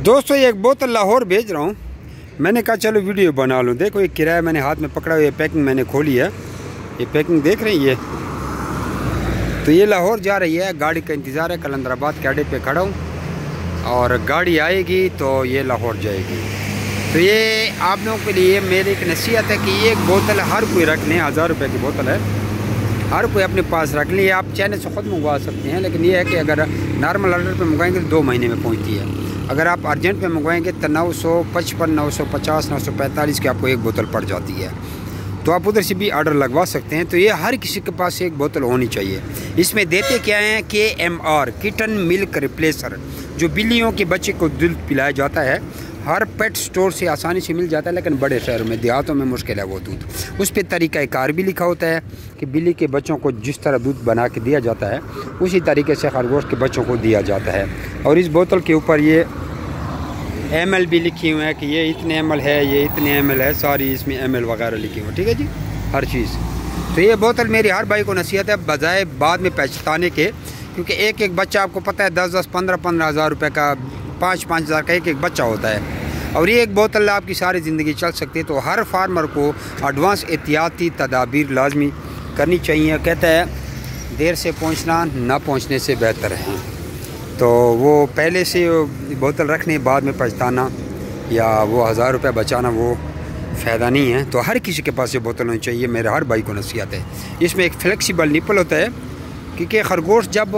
दोस्तों ये एक बोतल लाहौर भेज रहा हूँ। मैंने कहा चलो वीडियो बना लूँ। देखो ये किराया मैंने हाथ में पकड़ा हुआ, ये पैकिंग मैंने खोली है। ये पैकिंग देख रहे हैं ये, तो ये लाहौर जा रही है। गाड़ी का इंतज़ार है, कलंदराबाद के अड्डे पे खड़ा हूँ और गाड़ी आएगी तो ये लाहौर जाएगी। तो ये आप लोगों के लिए मेरी एक नसीहत है कि ये एक बोतल हर कोई रख लें। 1000 रुपये की बोतल है, हर कोई अपने पास रख लें। आप चाइना से ख़ुद मंगवा सकते हैं, लेकिन ये है कि अगर नॉर्मल ऑर्डर पे मंगवाएंगे तो 2 महीने में पहुंचती है। अगर आप अर्जेंट में मंगवाएंगे तो 955, 950, 945 की आपको एक बोतल पड़ जाती है। तो आप उधर से भी ऑर्डर लगवा सकते हैं। तो ये हर किसी के पास एक बोतल होनी चाहिए। इसमें देते क्या हैं, KMR किटन मिल्क रिप्लेसर, जो बिल्लियों के बच्चे को दूध पिलाया जाता है। हर पेट स्टोर से आसानी से मिल जाता है, लेकिन बड़े शहरों में, देहातों में मुश्किल है वो दूध। उस पर तरीक़ाकार भी लिखा होता है कि बिल्ली के बच्चों को जिस तरह दूध बना के दिया जाता है उसी तरीके से खरगोश के बच्चों को दिया जाता है। और इस बोतल के ऊपर ये ml भी लिखी हुई है कि ये इतने ml है, ये इतने ml है, सारी इसमें ml वगैरह लिखी हुई है। ठीक है जी, हर चीज़। तो ये बोतल मेरी हर भाई को नसीहत है, बजाय बाद में पछताने के, क्योंकि एक एक बच्चा आपको पता है 10-10, 15-15 हज़ार रुपये का, 5-5 हज़ार का एक एक बच्चा होता है। और ये एक बोतल आपकी सारी ज़िंदगी चल सकती है। तो हर फार्मर को एडवांस एहतियाती तदाबीर लाजमी करनी चाहिए। कहता है देर से पहुंचना ना पहुंचने से बेहतर है। तो वो पहले से बोतल रखने बाद में पछताना या वो 1000 रुपये बचाना वो फ़ायदा नहीं है। तो हर किसी के पास ये बोतल होनी चाहिए, मेरे हर भाई को नसीहत है। इसमें एक फ्लेक्सिबल निपल होता है, क्योंकि खरगोश जब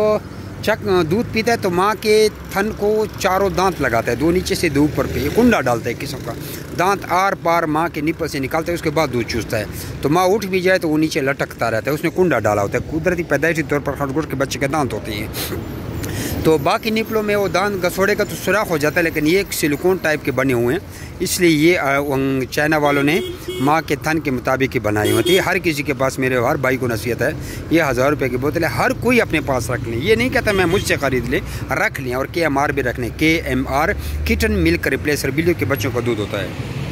दूध पीता है तो माँ के थन को चारों दांत लगाता है, 2 नीचे से 2 ऊपर पे, ये कुंडा डालता है किस्म का। दांत आर पार माँ के निपल से निकालता है, उसके बाद दूध चूसता है। तो माँ उठ भी जाए तो वो नीचे लटकता रहता है, उसने कुंडा डाला होता है। कुदरती पैदाइशी तौर पर खरगोश के बच्चे के दांत होते हैं। तो बाकी निपलों में वो दांत घसोड़ेगा तो सुराख हो जाता है, लेकिन ये एक सिलिकॉन टाइप के बने हुए हैं, इसलिए ये चाइना वालों ने माँ के थन के मुताबिक ही बनाई होती है। हर किसी के पास, मेरे हर भाई को नसीहत है, ये 1000 रुपये की बोतल है, हर कोई अपने पास रख लें। ये नहीं कहता मैं मुझसे ख़रीद लें, रख लें। और KMR भी रख लें, KMR किटन मिल्क रिप्लेसर, बिल्लियों के बच्चों का दूध होता है।